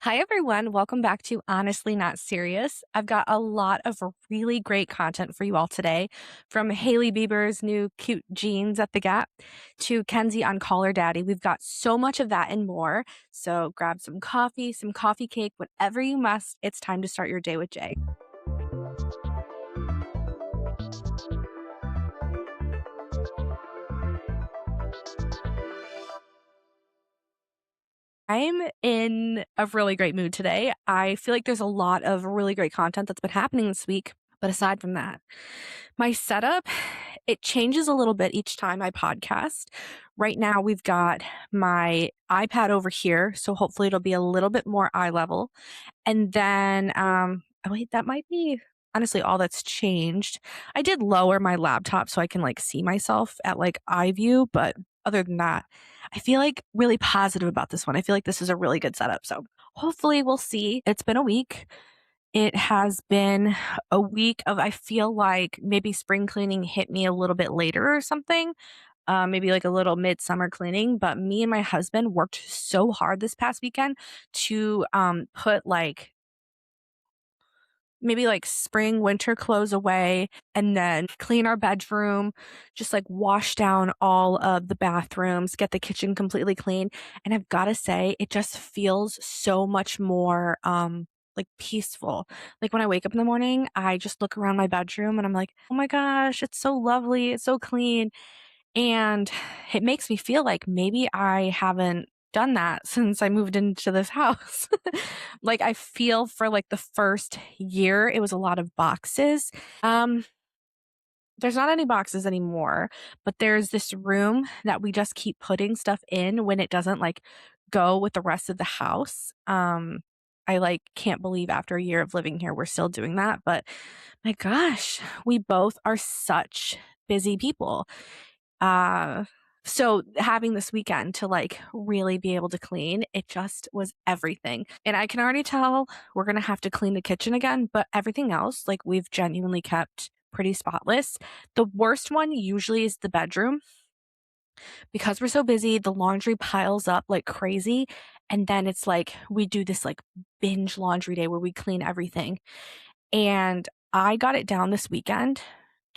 Hi, everyone. Welcome back to Honestly Not Serious. I've got a lot of really great content for you all today, from Hailey Bieber's new cute jeans at the Gap to Kenzie on Call Her Daddy. We've got so much of that and more. So grab some coffee cake, whatever you must. It's time to start your day with Jay. I'm in a really great mood today. I feel like there's a lot of really great content that's been happening this week. But aside from that, my setup, it changes a little bit each time I podcast. Right now, we've got my iPad over here, so hopefully it'll be a little bit more eye level. And then, oh wait, that might be honestly all that's changed. I did lower my laptop so I can like see myself at like eye view, but other than that, I feel like really positive about this one. I feel like this is a really good setup. So hopefully we'll see. It's been a week. It has been a week of, I feel like maybe spring cleaning hit me a little bit later or something, maybe like a little midsummer cleaning. But me and my husband worked so hard this past weekend to put like maybe like spring, winter clothes away and then clean our bedroom, just like wash down all of the bathrooms, get the kitchen completely clean. And I've got to say, it just feels so much more like peaceful. Like when I wake up in the morning, I just look around my bedroom and I'm like, oh my gosh, it's so lovely. It's so clean. And it makes me feel like maybe I haven't done that since I moved into this house. Like I feel for like the first year, it was a lot of boxes. Um, there's not any boxes anymore, but there's this room that we just keep putting stuff in when it doesn't like go with the rest of the house. I like can't believe after a year of living here, we're still doing that. But my gosh, we both are such busy people. Uh, so having this weekend to like really be able to clean, it just was everything. And I can already tell we're going to have to clean the kitchen again, but everything else, like we've genuinely kept pretty spotless. The worst one usually is the bedroom because we're so busy. The laundry piles up like crazy. And then it's like we do this like binge laundry day where we clean everything. And I got it down this weekend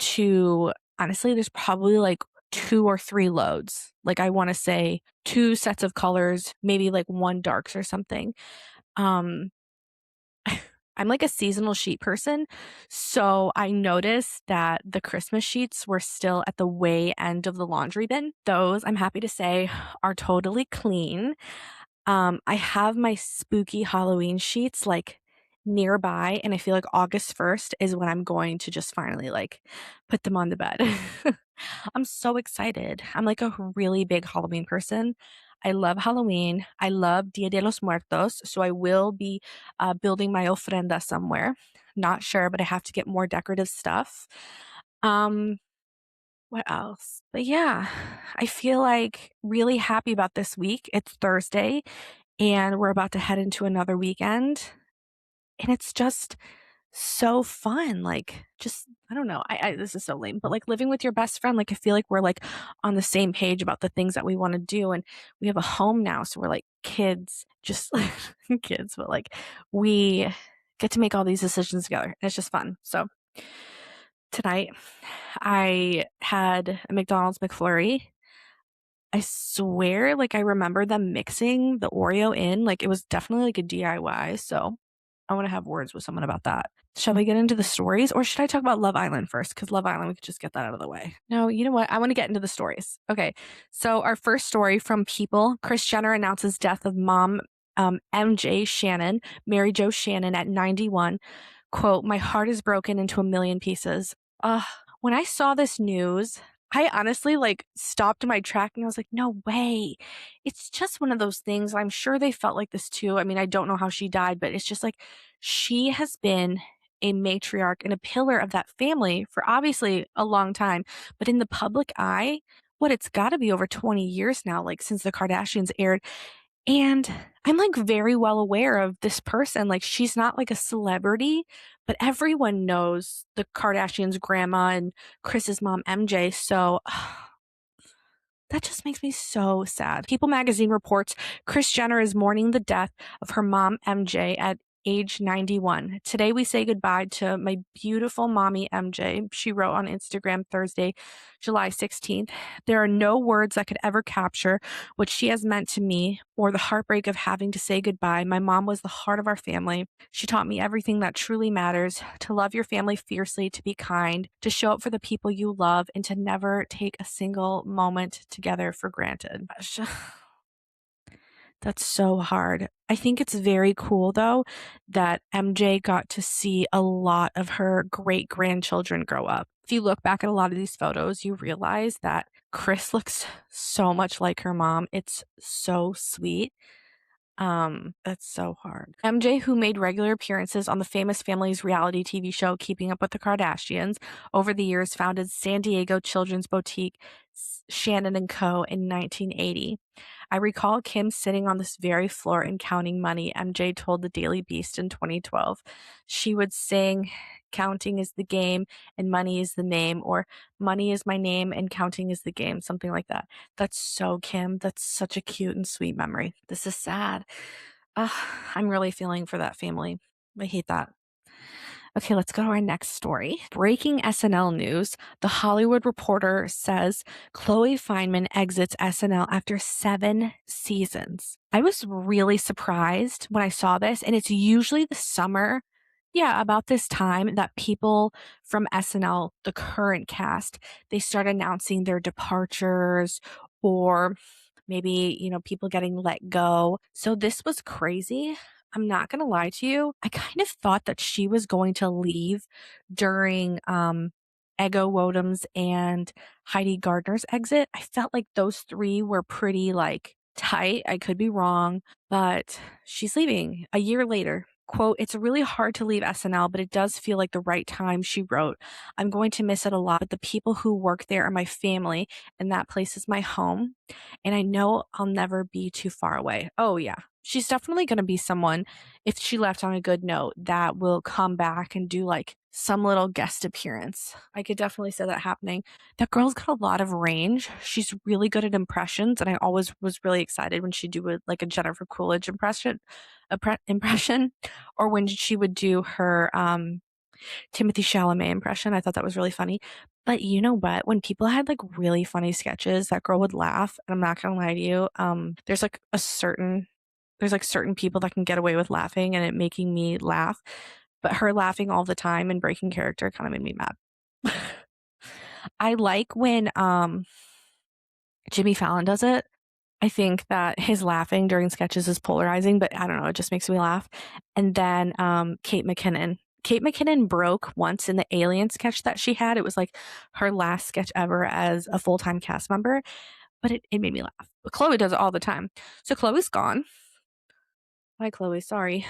to honestly, there's probably like two or three loads. Like I want to say two sets of colors, maybe like one darks or something. Um, I'm like a seasonal sheet person. So I noticed that the Christmas sheets were still at the way end of the laundry bin. Those, I'm happy to say, are totally clean. I have my spooky Halloween sheets like nearby, and I feel like August 1st is when I'm going to just finally like put them on the bed. I'm so excited. I'm like a really big Halloween person. I love Halloween. I love Dia de los Muertos. So I will be building my ofrenda somewhere. Not sure, but I have to get more decorative stuff. Um, what else? But yeah, I feel like really happy about this week. It's Thursday and we're about to head into another weekend. And it's just so fun. Like, just, I don't know. This is so lame, but like living with your best friend, like, I feel like we're like on the same page about the things that we want to do. And we have a home now. So we're like kids, just like kids, but like we get to make all these decisions together. And it's just fun. So tonight I had a McDonald's McFlurry. I swear, like I remember them mixing the Oreo in, like it was definitely like a DIY. So I want to have words with someone about that. Shall we get into the stories or should I talk about Love Island first? Because Love Island, we could just get that out of the way. No, you know what? I want to get into the stories. Okay. So our first story from People, Kris Jenner announces death of mom MJ Shannon, Mary Jo Shannon at 91. Quote, my heart is broken into a million pieces. When I saw this news, I honestly like stopped my track and I was like, no way. It's just one of those things. I'm sure they felt like this too. I mean, I don't know how she died, but it's just like she has been a matriarch and a pillar of that family for obviously a long time. But in the public eye, what it's got to be over 20 years now, like since the Kardashians aired. And I'm like very well aware of this person. Like she's not like a celebrity, but everyone knows the Kardashians' grandma and Chris's mom, MJ. So That just makes me so sad. People magazine reports Kris Jenner is mourning the death of her mom, MJ, at age 91. Today, we say goodbye to my beautiful mommy, MJ. She wrote on Instagram Thursday, July 16th. There are no words that could ever capture what she has meant to me or the heartbreak of having to say goodbye. My mom was the heart of our family. She taught me everything that truly matters: to love your family fiercely, to be kind, to show up for the people you love, and to never take a single moment together for granted. That's so hard. I think it's very cool, though, that MJ got to see a lot of her great grandchildren grow up. If you look back at a lot of these photos, you realize that Kris looks so much like her mom. It's so sweet. That's so hard. MJ, who made regular appearances on the Famous Family's reality TV show Keeping Up with the Kardashians, over the years founded San Diego children's boutique Shannon & Co. in 1980. I recall Kim sitting on this very floor and counting money, MJ told the Daily Beast in 2012. She would sing, "Counting is the game and money is the name," or "Money is my name and counting is the game," something like that. That's so Kim. That's such a cute and sweet memory. This is sad. Ugh, I'm really feeling for that family. I hate that. Okay, let's go to our next story. Breaking SNL news. The Hollywood Reporter says Chloe Fineman exits SNL after 7 seasons. I was really surprised when I saw this, and it's usually the summer, yeah, about this time that people from SNL, the current cast, they start announcing their departures, or maybe, people getting let go. So this was crazy. I'm not going to lie to you. I kind of thought that she was going to leave during Ego Wodom's and Heidi Gardner's exit. I felt like those three were pretty like tight. I could be wrong, but she's leaving a year later. Quote, "It's really hard to leave SNL, but it does feel like the right time," she wrote. "I'm going to miss it a lot, but the people who work there are my family, and that place is my home. And I know I'll never be too far away." Oh, yeah. She's definitely going to be someone, if she left on a good note, that will come back and do like some little guest appearance. I could definitely see that happening. That girl's got a lot of range. She's really good at impressions, and I always was really excited when she'd do like a Jennifer Coolidge impression, or when she would do her Timothy Chalamet impression. I thought that was really funny. But you know what? When people had like really funny sketches, that girl would laugh. And I'm not gonna lie to you. There's like certain people that can get away with laughing and it making me laugh. But her laughing all the time and breaking character kind of made me mad. I like when Jimmy Fallon does it. I think that his laughing during sketches is polarizing, but I don't know, it just makes me laugh. And then Kate McKinnon. Kate McKinnon broke once in the Alien sketch that she had. It was like her last sketch ever as a full-time cast member, but it made me laugh. But Chloe does it all the time. So Chloe's gone. Bye, Chloe. Sorry.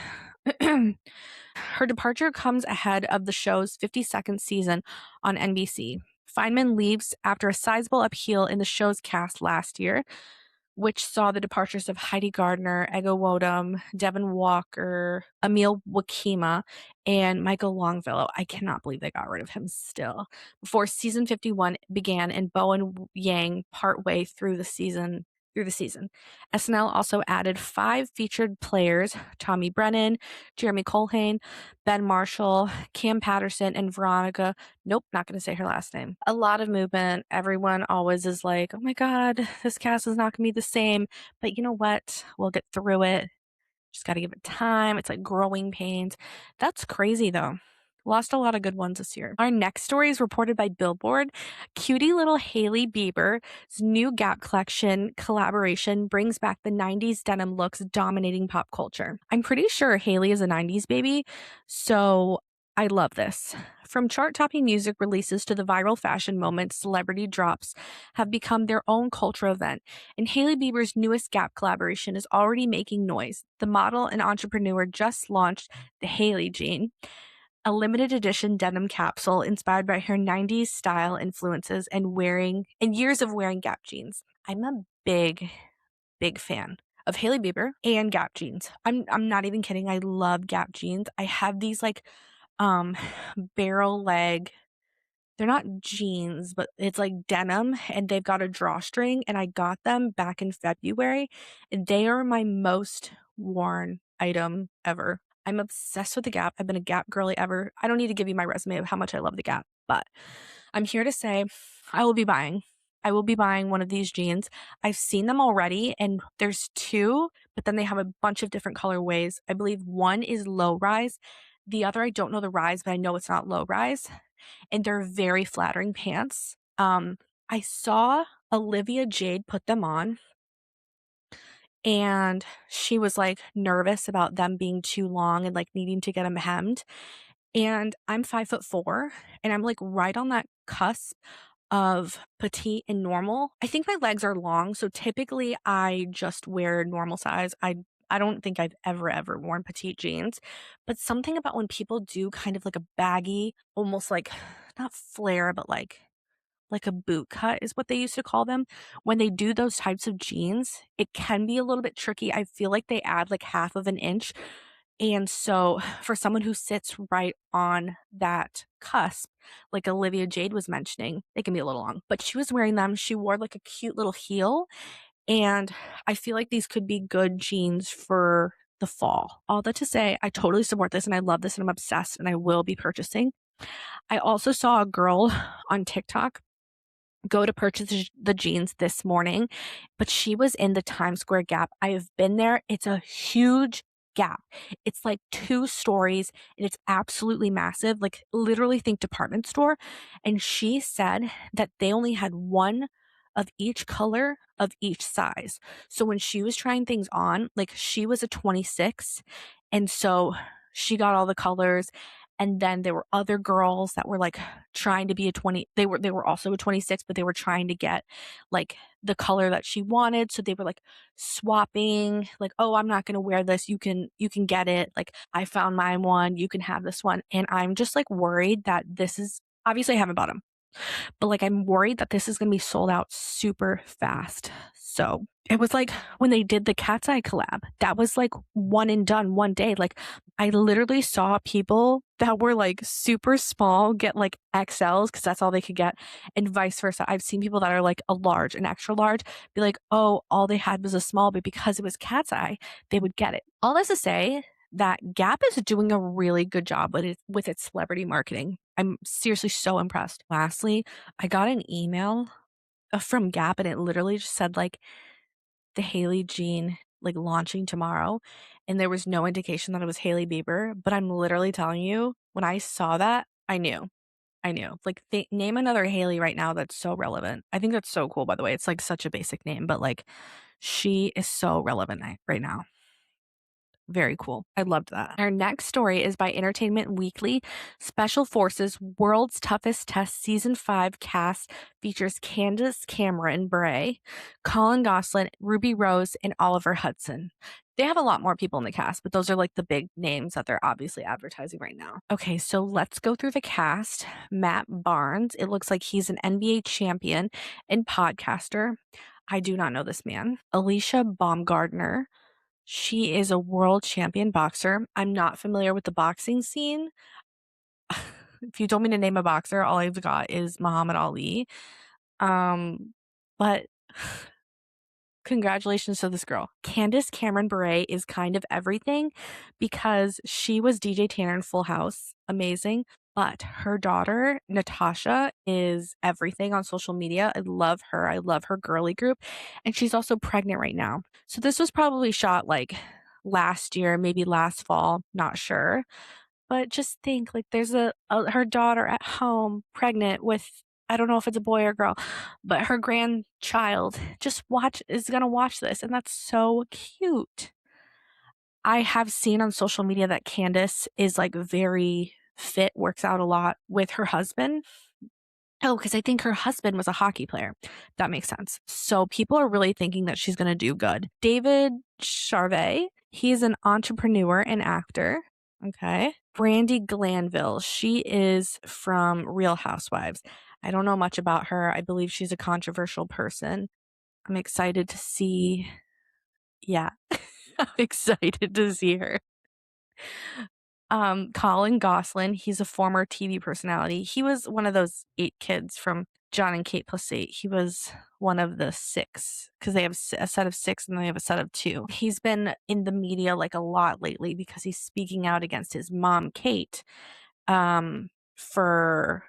Her departure comes ahead of the show's 52nd season on NBC. Feynman leaves after a sizable upheaval in the show's cast last year, which saw the departures of Heidi Gardner, Ego Wodum, Devin Walker, Emil Wakima, and Michael Longfellow. I cannot believe they got rid of him still. Before season 51 began and Bowen Yang partway through the season. SNL also added 5 featured players: Tommy Brennan, Jeremy Colhane, Ben Marshall, Cam Patterson, and Veronica. Nope, not going to say her last name. A lot of movement. Everyone always is like, oh my God, this cast is not going to be the same. But you know what? We'll get through it. Just got to give it time. It's like growing pains. That's crazy though. Lost a lot of good ones this year. Our next story is reported by Billboard. Cutie little Hailey Bieber's new Gap collection collaboration brings back the 90s denim looks dominating pop culture. I'm pretty sure Hailey is a 90s baby, so I love this. From chart-topping music releases to the viral fashion moments, celebrity drops have become their own cultural event, and Hailey Bieber's newest Gap collaboration is already making noise. The model and entrepreneur just launched the Hailey Jean, a limited edition denim capsule inspired by her 90s style influences and years of wearing Gap jeans. I'm a big fan of Hailey Bieber and Gap jeans. I'm not even kidding. I love Gap jeans. I have these like barrel leg they're not jeans, but it's like denim and they've got a drawstring, and I got them back in February, and they are my most worn item ever. I'm obsessed with the Gap. I've been a Gap girly ever. I don't need to give you my resume of how much I love the Gap, but I'm here to say I will be buying. I will be buying one of these jeans. I've seen them already, and there's two, but then they have a bunch of different colorways. I believe one is low rise. The other, I don't know the rise, but I know it's not low rise, and they're very flattering pants. I saw Olivia Jade put them on, and she was like nervous about them being too long and like needing to get them hemmed. And I'm 5'4", and I'm like right on that cusp of petite and normal. I think my legs are long, so typically I just wear normal size. I don't think I've ever worn petite jeans, but something about when people do kind of like a baggy, almost like not flare, but like a boot cut is what they used to call them. When they do those types of jeans, it can be a little bit tricky. I feel like they add like half of an inch, and so for someone who sits right on that cusp, like Olivia Jade was mentioning, they can be a little long. But she was wearing them. She wore like a cute little heel. And I feel like these could be good jeans for the fall. All that to say, I totally support this and I love this and I'm obsessed and I will be purchasing. I also saw a girl on TikTok go to purchase the jeans this morning, but she was in the Times Square Gap. I have been there. It's a huge Gap. It's like 2 stories and it's absolutely massive. Like literally think department store. And she said that they only had one of each color of each size. So when she was trying things on, like she was a 26, and so she got all the colors, and then there were other girls that were like trying to be a 20, they were also a 26, but they were trying to get like the color that she wanted, so they were like swapping, like, oh, I'm not going to wear this, you can get it, like I found my one, you can have this one. And I'm just like worried that this is, obviously I haven't bought them, but like I'm worried that this is going to be sold out super fast. So it was like when they did the Cat's Eye collab, that was like one and done one day. Like I literally saw people that were like super small get like XLs because that's all they could get, and vice versa. I've seen people that are like a large, an extra large, be like, oh, all they had was a small, but because it was Cat's Eye, they would get it. All this to say that Gap is doing a really good job with its celebrity marketing. I'm seriously so impressed. Lastly, I got an email from Gap and it literally just said like the Hailey Jean like launching tomorrow, and there was no indication that it was Hailey Bieber, but I'm literally telling you, when I saw that, I knew. I knew. Like name another Hailey right now that's so relevant. I think that's so cool, by the way. It's like such a basic name, but like she is so relevant right now. Very cool. I loved that. Our next story is by Entertainment Weekly. Special Forces World's Toughest Test Season 5 cast features Candace Cameron Bure, Colin Gosselin, Ruby Rose, and Oliver Hudson. They have a lot more people in the cast, but those are like the big names that they're obviously advertising right now. Okay, so let's go through the cast. Matt Barnes, it looks like he's an NBA champion and podcaster. I do not know this man. Alicia Baumgardner. She is a world champion boxer. I'm not familiar with the boxing scene. If you told me to name a boxer, all I've got is Muhammad Ali. But congratulations to this girl. Candace Cameron Bure is kind of everything because she was DJ Tanner in Full House. Amazing. But her daughter, Natasha, is everything on social media. I love her. I love her girly group. And she's also pregnant right now. So this was probably shot like last year, maybe last fall, not sure. But just think like there's her daughter at home pregnant with, I don't know if it's a boy or girl, but her grandchild is going to watch this, and that's so cute. I have seen on social media that Candace is like very fit, works out a lot with her husband. Oh, because I think her husband was a hockey player. That makes sense. So people are really thinking that she's going to do good. David Charvet, he's an entrepreneur and actor. Okay. Brandy Glanville, she is from Real Housewives. I don't know much about her. I believe she's a controversial person. I'm excited to see. Yeah, I'm excited to see her. Colin Gosselin, he's a former TV personality. He was one of those 8 kids from John and Kate plus 8. He was one of the 6 because they have a set of 6 and they have a set of 2. He's been in the media like a lot lately because he's speaking out against his mom, Kate, for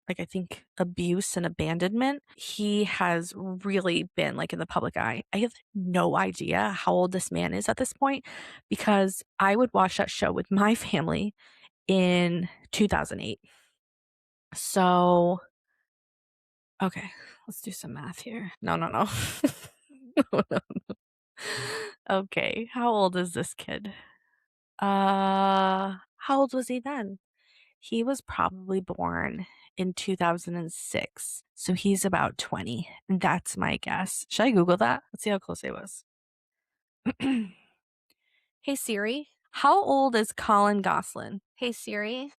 like I think abuse and abandonment. He has really been like in the public eye. I have no idea how old this man is at this point because I would watch that show with my family in 2008. So, okay, let's do some math here. No. No, no. Okay, how old is this kid? How old was he then? He was probably born in 2006. So he's about 20. That's my guess. Should I Google that? Let's see how close he was. Hey Siri, how old is Colin Gosselin? Hey Siri,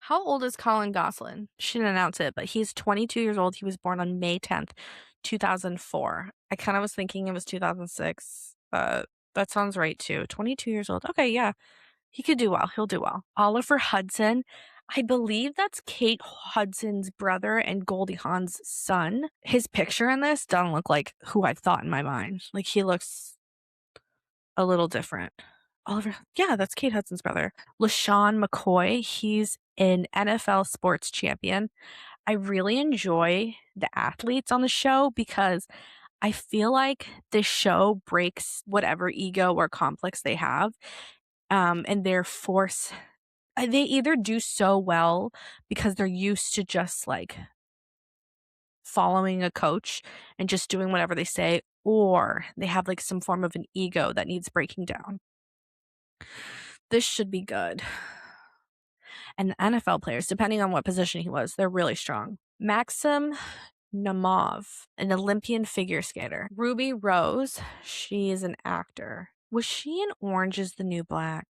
how old is Colin Gosselin? She didn't announce it, but he's 22 years old. He was born on May 10th, 2004. I kind of was thinking it was 2006. That sounds right too. 22 years old. Okay, yeah. He could do well. He'll do well. Oliver Hudson. I believe that's Kate Hudson's brother and Goldie Hawn's son. His picture in this doesn't look like who I've thought in my mind. Like he looks a little different. Oliver, yeah, that's Kate Hudson's brother. LaShawn McCoy, he's an NFL sports champion. I really enjoy the athletes on the show because I feel like this show breaks whatever ego or complex they have. And they either do so well because they're used to just like following a coach and just doing whatever they say, or they have like some form of an ego that needs breaking down. This should be good. And the NFL players, depending on what position he was, they're really strong. Maxim Namov, an Olympian figure skater. Ruby Rose, she is an actor. Was she in Orange is the New Black?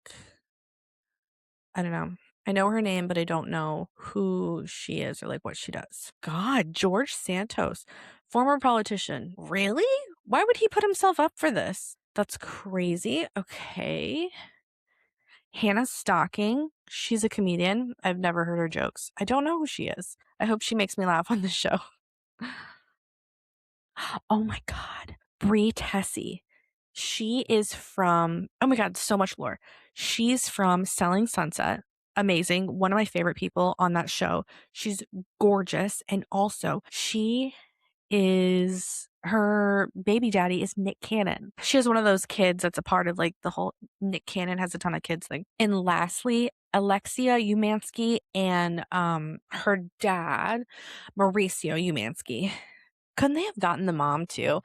I don't know. I know her name, but I don't know who she is or like what she does. God, George Santos, former politician. Really? Why would he put himself up for this? That's crazy. Okay. Hannah Stocking. She's a comedian. I've never heard her jokes. I don't know who she is. I hope she makes me laugh on the show. Oh my God. Brie Tessie. She is from, oh my God, so much lore. She's from Selling Sunset. Amazing. One of my favorite people on that show. She's gorgeous. And also, her baby daddy is Nick Cannon. She is one of those kids that's a part of like the whole Nick Cannon has a ton of kids thing. And lastly, Alexia Umansky and her dad, Mauricio Umansky. Couldn't they have gotten the mom too?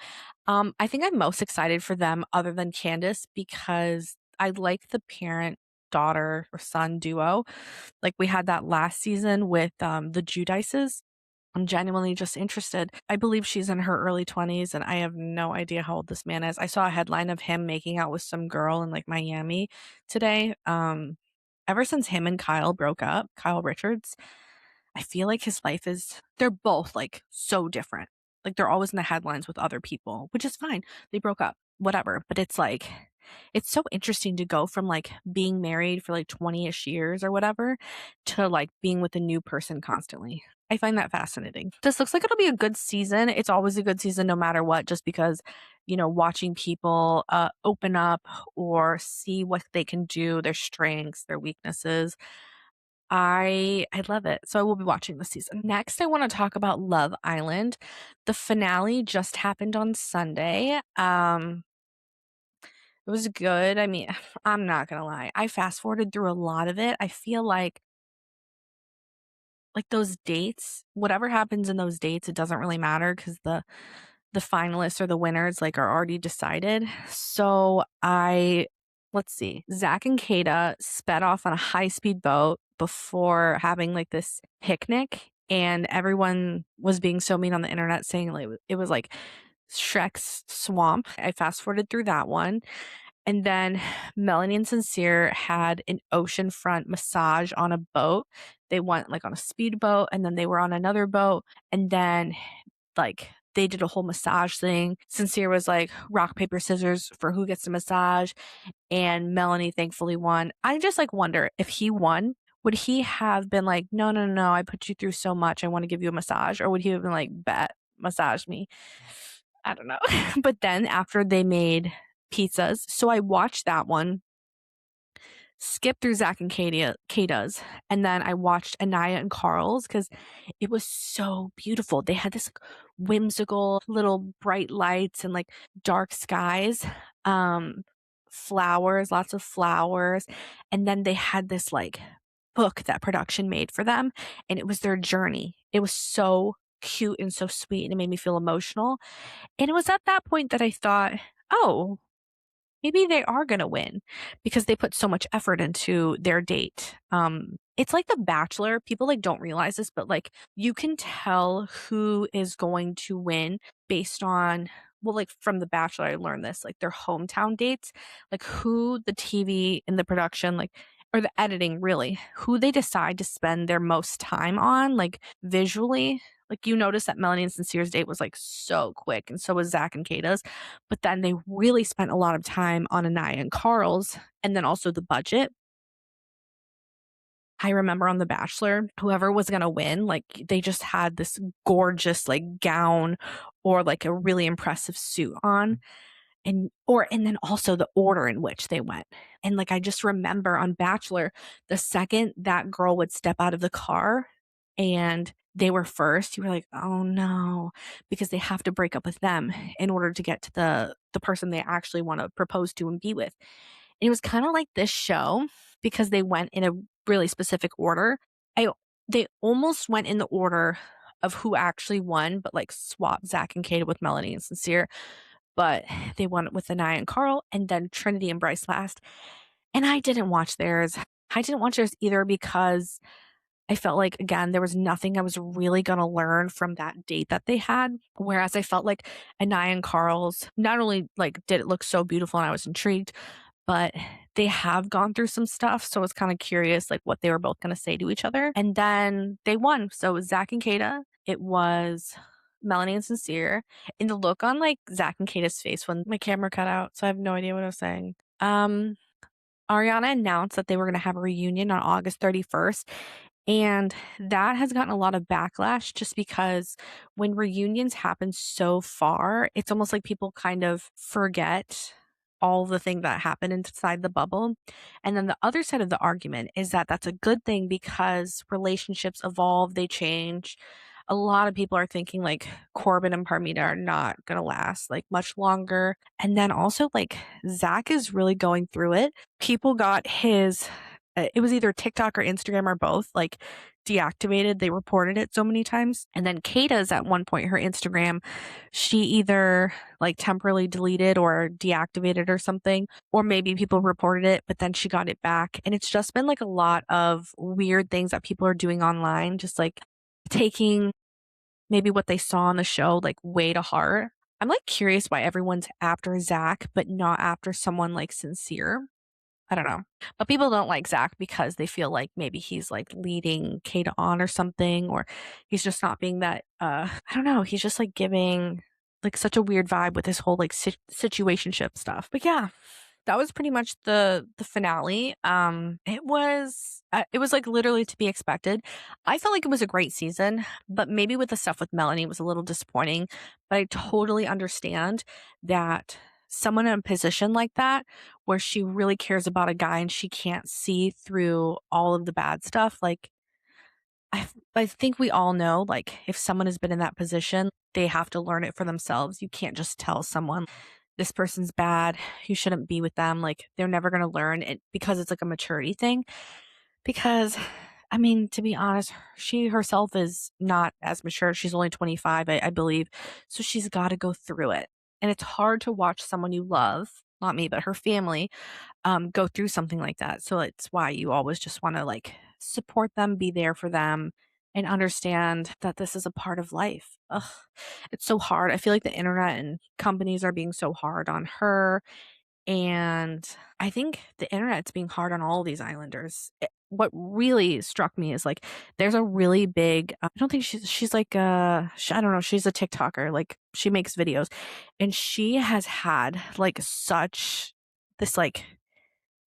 I think I'm most excited for them other than Candace because I like the parent daughter or son duo. Like we had that last season with the Judices. I'm genuinely just interested. I believe she's in her early 20s and I have no idea how old this man is. I saw a headline of him making out with some girl in like Miami today. Ever since him and Kyle broke up, Kyle Richards, I feel like his life they're both like so different. Like they're always in the headlines with other people, which is fine. They broke up, whatever. But it's like, it's so interesting to go from like being married for like 20-ish years or whatever to like being with a new person constantly. I find that fascinating. This looks like it'll be a good season. It's always a good season no matter what, just because, watching people open up or see what they can do, their strengths, their weaknesses. I love it. So I will be watching this season. Next, I want to talk about Love Island. The finale just happened on Sunday. It was good. I mean, I'm not gonna lie. I fast forwarded through a lot of it. I feel like those dates, whatever happens in those dates, it doesn't really matter because the finalists or the winners like are already decided. So let's see. Zach and Kata sped off on a high-speed boat before having like this picnic, and everyone was being so mean on the internet saying like it was like Shrek's swamp. I fast forwarded through that one. And then Melanie and Sincere had an oceanfront massage on a boat. They went like on a speedboat and then they were on another boat. And then like they did a whole massage thing. Sincere was like rock, paper, scissors for who gets the massage, and Melanie thankfully won. I just like wonder if he won, would he have been like, no, no, no, I put you through so much. I want to give you a massage? Or would he have been like, bet, massage me? I don't know. But then after they made pizzas, so I watched that one, skip through Zach and Kata's, and then I watched Anaya and Carl's because it was so beautiful. They had this like, whimsical little bright lights and like dark skies, um, flowers, lots of flowers, and then they had this like book that production made for them, and it was their journey. It was so cute and so sweet, and it made me feel emotional. And it was at that point that I thought, oh, maybe they are going to win because they put so much effort into their date. It's like The Bachelor. People like don't realize this, but like you can tell who is going to win based on, well, like from The Bachelor, I learned this, like their hometown dates, like who the TV and the production, like, or the editing really, who they decide to spend their most time on, like visually. Like you notice that Melanie and Sincere's date was like so quick, and so was Zach and Kata's. But then they really spent a lot of time on Anaya and Carl's, and then also the budget. I remember on The Bachelor, whoever was gonna win, like they just had this gorgeous like gown or like a really impressive suit on, and then also the order in which they went. And like I just remember on Bachelor, the second that girl would step out of the car and they were first, you were like, oh no, because they have to break up with them in order to get to the person they actually want to propose to and be with. And it was kind of like this show because they went in a really specific order. I They almost went in the order of who actually won, but like swapped Zach and Kate with Melanie and Sincere, but they won with Anaya and Carl, and then Trinity and Bryce last. And I didn't watch theirs. I didn't watch theirs either because I felt like, again, there was nothing I was really going to learn from that date that they had. Whereas I felt like Anaya and Carl's, not only like did it look so beautiful and I was intrigued, but they have gone through some stuff. So I was kind of curious, like what they were both going to say to each other. And then they won. So it was Zach and Kata. It was Melanie and Sincere. And the look on like Zach and Kata's face when my camera cut out. So I have no idea what I was saying. Ariana announced that they were going to have a reunion on August 31st. And that has gotten a lot of backlash just because when reunions happen so far, it's almost like people kind of forget all the thing that happened inside the bubble. And then the other side of the argument is that that's a good thing because relationships evolve, they change. A lot of people are thinking like Corbin and Parmita are not going to last like much longer. And then also like Zach is really going through it. People got his it was either TikTok or Instagram or both, like deactivated. They reported it so many times. And then Kata's at one point, her Instagram, she either like temporarily deleted or deactivated or something, or maybe people reported it, but then she got it back. And it's just been like a lot of weird things that people are doing online, just like taking maybe what they saw on the show like way to heart. I'm like curious why everyone's after Zach, but not after someone like Sincere. I don't know. But people don't like Zach because they feel like maybe he's like leading Kata on or something, or he's just not being that I don't know, he's just like giving like such a weird vibe with his whole like situationship stuff. But yeah, that was pretty much the finale. It was like literally to be expected. I felt like it was a great season, but maybe with the stuff with Melanie it was a little disappointing. But I totally understand that someone in a position like that where she really cares about a guy and she can't see through all of the bad stuff, like I think we all know, like, if someone has been in that position, they have to learn it for themselves. You can't just tell someone, this person's bad, you shouldn't be with them. Like, they're never going to learn it because it's like a maturity thing. Because, I mean, to be honest, she herself is not as mature. She's only 25, I believe. So she's got to go through it. And it's hard to watch someone you love, not me, but her family, go through something like that. So it's why you always just want to like support them, be there for them, and understand that this is a part of life. Ugh, it's so hard. I feel like the internet and companies are being so hard on her. And I think the internet's being hard on all these islanders. what really struck me is like there's a really big I don't think she's like I don't know, she's a TikToker, like she makes videos, and she has had like such this like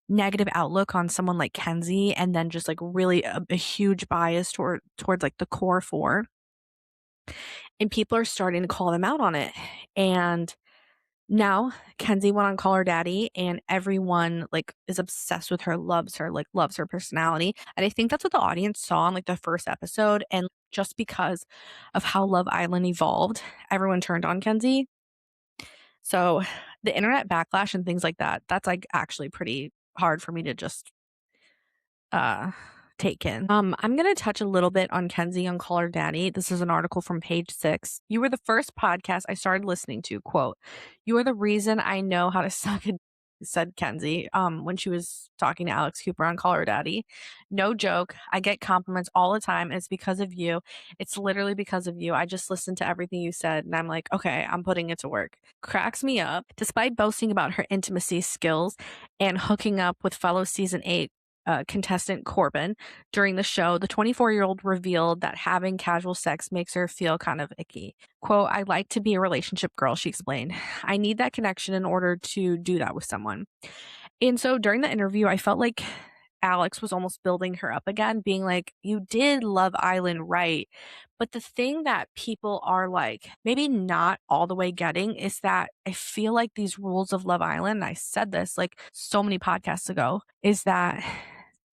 negative outlook on someone like Kenzie, and then just like really a huge bias towards like the core four, and people are starting to call them out on it. And now Kenzie went on Call Her Daddy, and everyone like is obsessed with her, like loves her personality. And I think that's what the audience saw in like the first episode. And just because of how Love Island evolved, everyone turned on Kenzie. So the internet backlash and things like that, that's like actually pretty hard for me to just uh take in. I'm gonna touch a little bit on Kenzie on Call Her Daddy. This is an article from Page Six. You were the first podcast I started listening to. Quote, you are the reason I know how to suck a said Kenzie, when she was talking to Alex Cooper on Call Her Daddy. No joke. I get compliments all the time. It's because of you. It's literally because of you. I just listened to everything you said and I'm like, okay, I'm putting it to work. Cracks me up. Despite boasting about her intimacy skills and hooking up with fellow season 8 contestant Corbin during the show, the 24-year-old revealed that having casual sex makes her feel kind of icky. Quote, I like to be a relationship girl, she explained. I need that connection in order to do that with someone. And so during the interview, I felt like Alex was almost building her up again, being like, you did Love Island right. But the thing that people are like, maybe not all the way getting is that I feel like these rules of Love Island, and I said this like so many podcasts ago, is that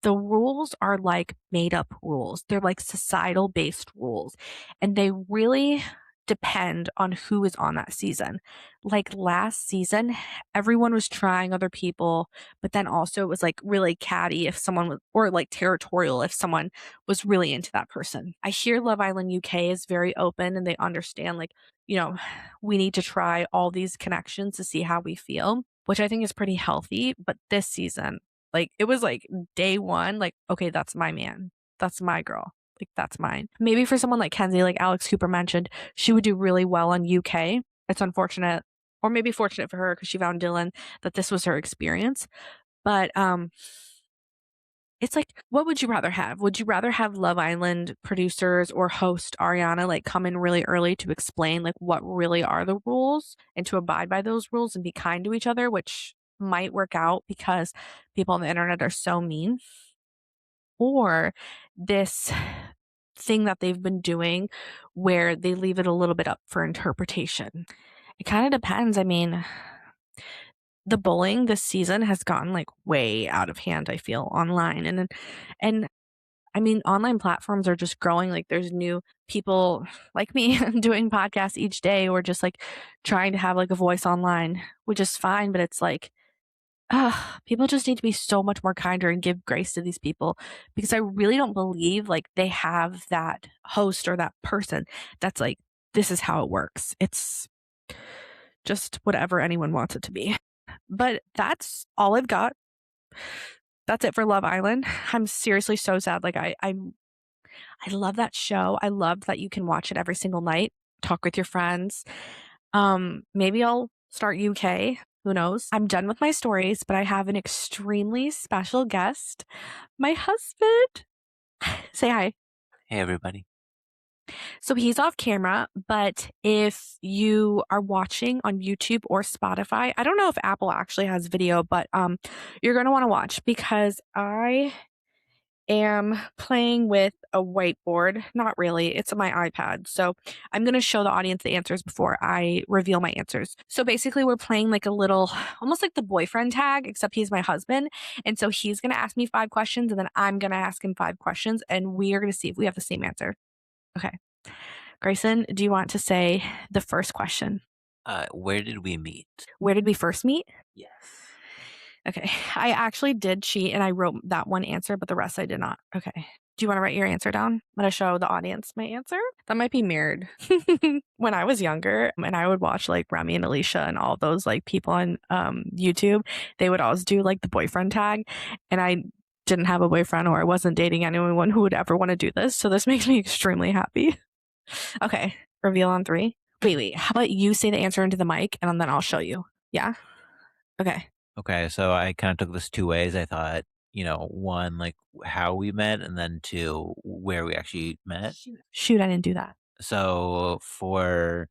the rules are like made up rules. They're like societal based rules. And they really depend on who is on that season. Like last season, everyone was trying other people, but then also it was like really catty if someone was, or like territorial if someone was really into that person. I hear Love Island UK is very open and they understand, like, you know, we need to try all these connections to see how we feel, which I think is pretty healthy. But this season, like, it was like day one, like, okay, that's my man. That's my girl. Like, that's mine. Maybe for someone like Kenzie, like Alex Cooper mentioned, she would do really well on UK. It's unfortunate, or maybe fortunate for her because she found Dylan, that this was her experience. But it's like, what would you rather have? Would you rather have Love Island producers or host Ariana like come in really early to explain like what really are the rules and to abide by those rules and be kind to each other, which might work out because people on the internet are so mean? Or this thing that they've been doing where they leave it a little bit up for interpretation? It kind of depends. I mean, the bullying this season has gotten like way out of hand, I feel, online. And I mean, online platforms are just growing. Like there's new people like me doing podcasts each day or just like trying to have like a voice online, which is fine, but it's like people just need to be so much more kinder and give grace to these people, because I really don't believe like they have that host or that person that's like, this is how it works. It's just whatever anyone wants it to be. But that's all I've got. That's it for Love Island. I'm seriously so sad. Like I love that show. I love that you can watch it every single night, talk with your friends. Maybe I'll start UK. Who knows? I'm done with my stories, but I have an extremely special guest, my husband. Say hi. Hey, everybody. So he's off camera, but if you are watching on YouTube or Spotify, I don't know if Apple actually has video, but you're going to want to watch because I am playing with a whiteboard. Not really, it's my iPad. So I'm going to show the audience the answers before I reveal my answers. So basically, we're playing like a little, almost like the boyfriend tag, except he's my husband. And so he's going to ask me 5 questions, and then I'm going to ask him 5 questions, and we are going to see if we have the same answer. Okay. Grayson, do you want to say the first question? Where did we meet? Where did we first meet? Yes. Okay. I actually did cheat and I wrote that one answer, but the rest I did not. Okay. Do you want to write your answer down? I'm going to show the audience my answer. That might be mirrored. When I was younger and I would watch like Remy and Alicia and all those like people on YouTube, they would always do like the boyfriend tag. And I didn't have a boyfriend or I wasn't dating anyone who would ever want to do this. So this makes me extremely happy. Okay. Reveal on 3. Wait. How about you say the answer into the mic and then I'll show you? Yeah? Okay. Okay, so I kind of took this 2 ways. I thought one, like how we met, and then two, where we actually met. Shoot, I didn't do that. So for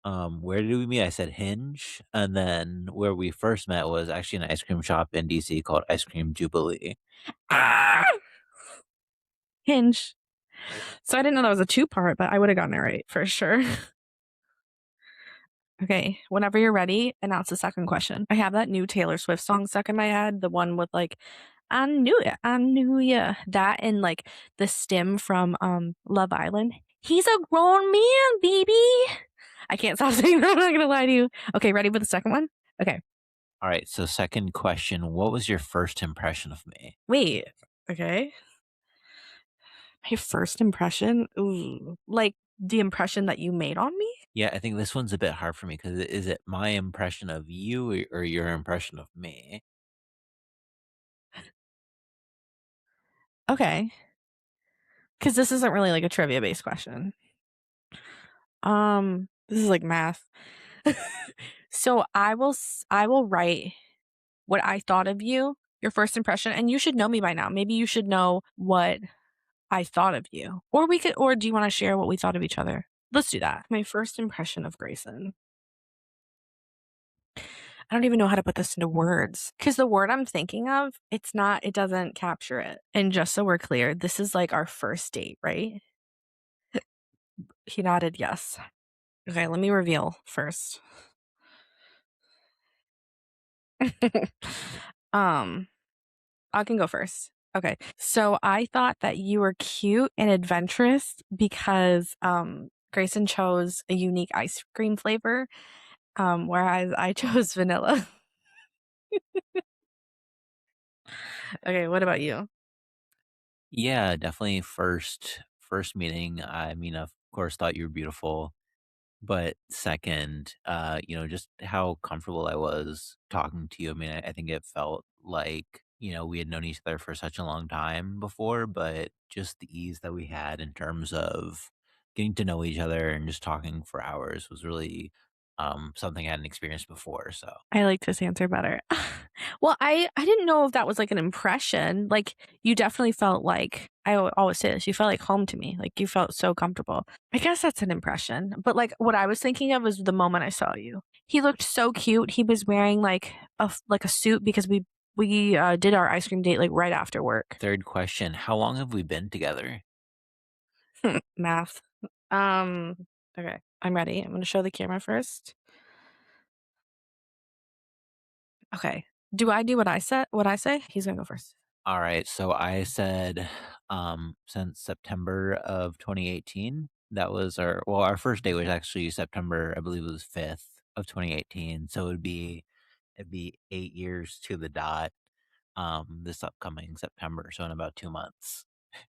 where did we meet? I said Hinge, and then where we first met was actually an ice cream shop in DC called Ice Cream Jubilee. Ah! Hinge. So I didn't know that was a two-part, but I would have gotten it right for sure. Okay, whenever you're ready, announce the second question. I have that new Taylor Swift song stuck in my head, the one with like, I knew it, I knew ya. That and like the stem from Love Island. He's a grown man, baby. I can't stop saying that. I'm not gonna lie to you. Okay, ready for the second one? Okay. All right, so second question, what was your first impression of me? Wait. Okay. My first impression? Ooh. Like the impression that you made on me? Yeah, I think this one's a bit hard for me because is it my impression of you or your impression of me? Okay. Because this isn't really like a trivia based question. This is like math. So I will write what I thought of you, your first impression, and you should know me by now. Maybe you should know what I thought of you. Or do you want to share what we thought of each other? Let's do that. My first impression of Grayson. I don't even know how to put this into words because the word I'm thinking of, it doesn't capture it. And just so we're clear, this is like our first date, right? He nodded yes. Okay, let me reveal first. um, I can go first. Okay. So I thought that you were cute and adventurous because Grayson chose a unique ice cream flavor, whereas I chose vanilla. Okay, what about you? Yeah, definitely first meeting. I mean, of course, thought you were beautiful, but second, just how comfortable I was talking to you. I mean, I think it felt like we had known each other for such a long time before, but just the ease that we had in terms of getting to know each other and just talking for hours was really something I hadn't experienced before. So I like this answer better. Well, I didn't know if that was like an impression. Like you definitely felt like always say this. You felt like home to me. Like you felt so comfortable. I guess that's an impression. But like what I was thinking of was the moment I saw you. He looked so cute. He was wearing like a suit because we did our ice cream date like right after work. third question, how long have we been together? Math. Um. Okay, I'm ready. I'm going to show the camera first. Okay. Do I do what I said? What I say? He's gonna go first. All right, so I said, since September of 2018. That was our first date was actually September, I believe it was 5th of 2018. So it'd be 8 years to the dot, this upcoming September. So in about 2 months.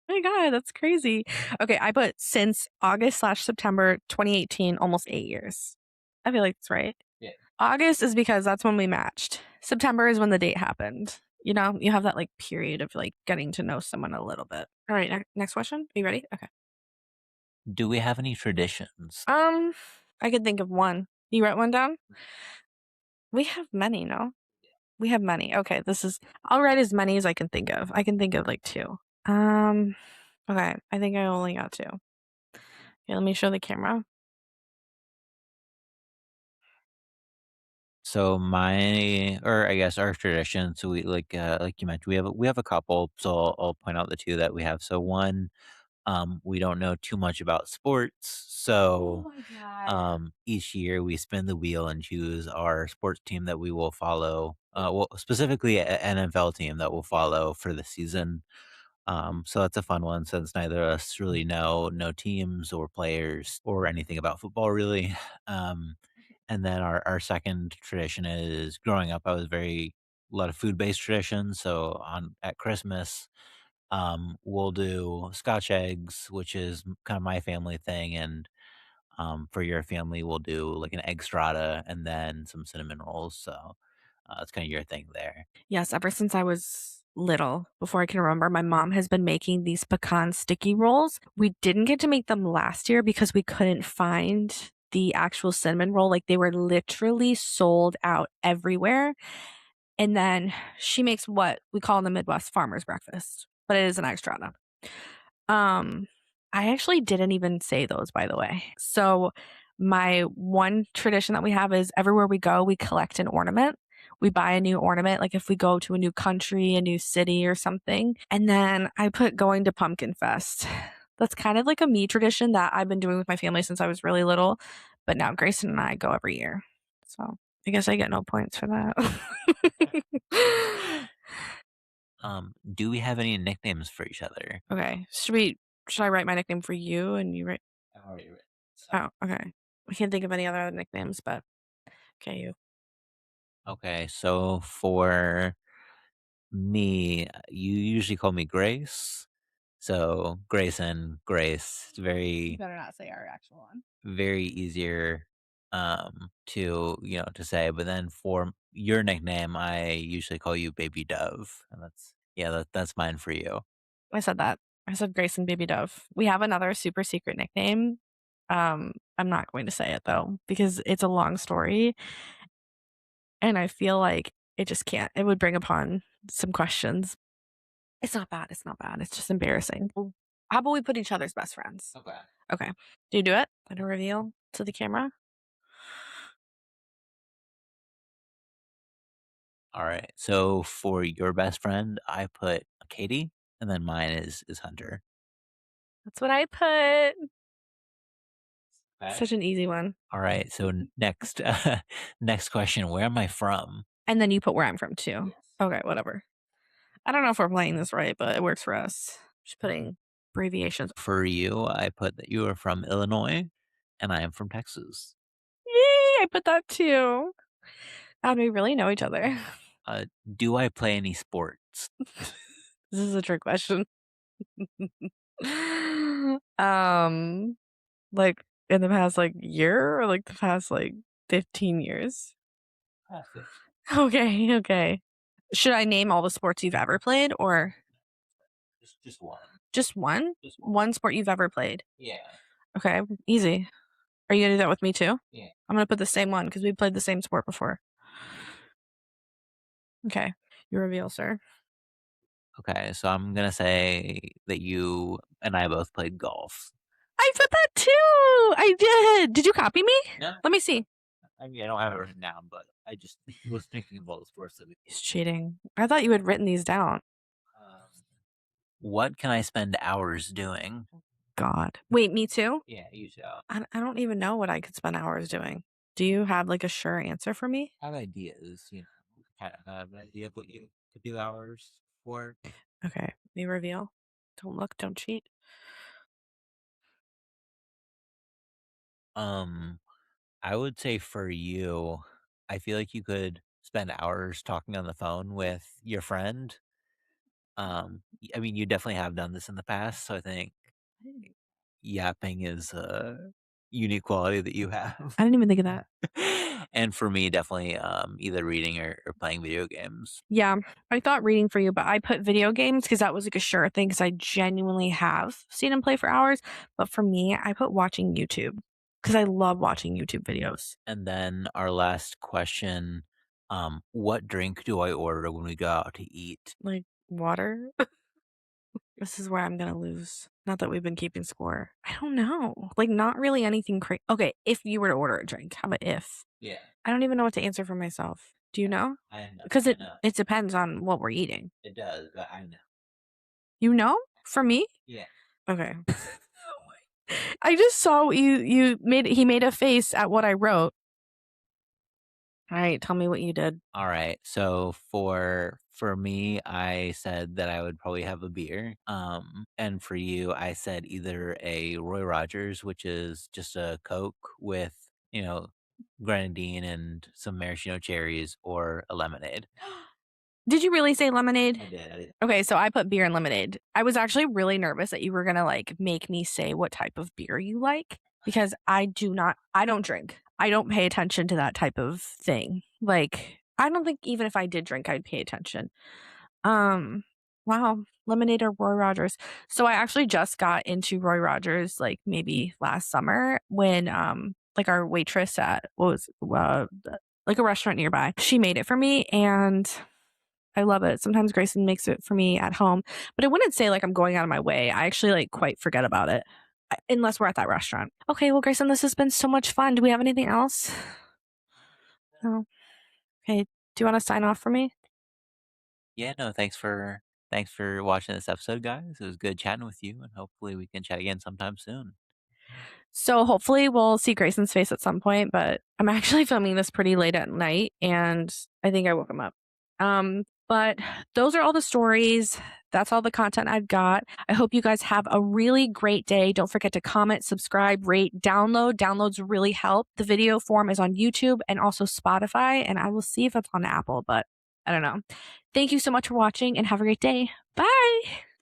Oh my god, that's crazy. Okay, I put since August/September 2018, almost 8 years. I feel like that's right. Yeah. August is because that's when we matched. September is when the date happened. You know, you have that like period of like getting to know someone a little bit. All right, next question. Are you ready? Okay. Do we have any traditions? Um, I could think of one. You write one down? We have many, no? We have many. Okay, I'll write as many as I can think of. I can think of like two. Um, okay, I think I only got two. Okay, let me show the camera. So or I guess our tradition. So we like you mentioned, we have a couple. So I'll point out the two that we have. So one, we don't know too much about sports. Oh So my god. each year we spin the wheel and choose our sports team that we will follow. Well, specifically an NFL team that we'll follow for the season. So that's a fun one since neither of us really know no teams or players or anything about football really. Um, and then our second tradition is growing up. I was very a lot of food based traditions. So on at Christmas, we'll do Scotch eggs, which is kind of my family thing, and for your family, we'll do like an egg strata and then some cinnamon rolls. So it's kind of your thing there. Yes, ever since I was little, before I can remember, my mom has been making these pecan sticky rolls. We didn't get to make them last year because we couldn't find the actual cinnamon roll. Like they were literally sold out everywhere. And then she makes what we call in the Midwest farmer's breakfast, but it is an extra. Um, I actually didn't even say those, by the way. So, my one tradition that we have is everywhere we go, we collect an ornament. We buy a new ornament, like if we go to a new country, a new city, or something. And then I put going to Pumpkin Fest. That's kind of like a me tradition that I've been doing with my family since I was really little. But now Grayson and I go every year. So I guess I get no points for that. Do we have any nicknames for each other? Okay. Should I write my nickname for you and you write I've already written. So. Oh, okay. I can't think of any other nicknames, but okay, you. Okay, so for me, you usually call me Grace. So Grayson, Grace, it's You very, better not say our actual one. very easier to to say. But then for your nickname, I usually call you Baby Dove, and that's mine for you. I said that. I said Grayson Baby Dove. We have another super secret nickname. I'm not going to say it though because it's a long story and I feel like it just can't. It would bring upon some questions. It's not bad. It's not bad. It's just embarrassing. How about we put each other's best friends? Okay. Okay. Do you do it? I do reveal to the camera. All right. So for your best friend, I put Katie, and then mine is Hunter. That's what I put. Okay. Such an easy one. All right. So next, next question: where am I from? And then you put where I'm from too. Yes. Okay, whatever. I don't know if we're playing this right, but it works for us. Just putting abbreviations. For you, I put that you are from Illinois, and I am from Texas. Yay! I put that too. How do we really know each other? Do I play any sports? This is a trick question. um, like in the past like year or like the past like 15 years? Perfect. Okay, okay. Should I name all the sports you've ever played or Just one. just one? Just one. One sport you've ever played. Yeah. Okay, easy. Are you gonna do that with me too? Yeah. I'm gonna put the same one because we played the same sport before. Okay, your reveal, sir. Okay, so I'm gonna say that you and I both played golf. I put that too. I did. Did you copy me? No, Let me see. I mean I don't have it written down, but I just was thinking of all the sports that we. He's cheating. I thought you had written these down. What can I spend hours doing? God. Wait, me too? Yeah, you too. I don't even know what I could spend hours doing. Do you have like a sure answer for me? Have ideas, kind of have an idea of what you could do hours for. Okay, you reveal. Don't look, don't cheat. Um, I would say for you, I feel like you could spend hours talking on the phone with your friend. I mean, you definitely have done this in the past, so I think yapping is a unique quality that you have. I didn't even think of that. And for me, definitely either reading or playing video games. Yeah, I thought reading for you, but I put video games because that was like a sure thing because I genuinely have seen him play for hours. But for me, I put watching YouTube because I love watching YouTube videos. And then our last question, what drink do I order when we go out to eat? Like water. This is where I'm gonna lose. Not that we've been keeping score. I don't know. Like not really anything crazy. Okay, if you were to order a drink, how about if? Yeah, I don't even know what to answer for myself. Do you know? I know. Because I it know. it depends on what we're eating. It does, but I know. You know? For me? Yeah. Okay. I just saw you made he made a face at what I wrote. All right, tell me what you did. All right. So for me, I said that I would probably have a beer. And for you, I said either a Roy Rogers, which is just a Coke with, grenadine and some maraschino cherries, or a lemonade. Did you really say lemonade? I did. I did. Okay, so I put beer and lemonade. I was actually really nervous that you were gonna like make me say what type of beer you like because I don't drink. I don't pay attention to that type of thing. Like, I don't think even if I did drink, I'd pay attention. Um, wow, lemonade or Roy Rogers. So I actually just got into Roy Rogers like maybe last summer when like our waitress at what was like a restaurant nearby. She made it for me and I love it. Sometimes Grayson makes it for me at home, but I wouldn't say like I'm going out of my way. I actually like quite forget about it unless we're at that restaurant. Okay, well, Grayson, this has been so much fun. Do we have anything else? No. Okay. Do you want to sign off for me? Yeah, no, thanks for watching this episode, guys. It was good chatting with you, and hopefully we can chat again sometime soon. So hopefully we'll see Grayson's face at some point, but I'm actually filming this pretty late at night and I think I woke him up. But those are all the stories. That's all the content I've got. I hope you guys have a really great day. Don't forget to comment, subscribe, rate, download. Downloads really help. The video form is on YouTube and also Spotify, and I will see if it's on Apple, but I don't know. Thank you so much for watching and have a great day. Bye.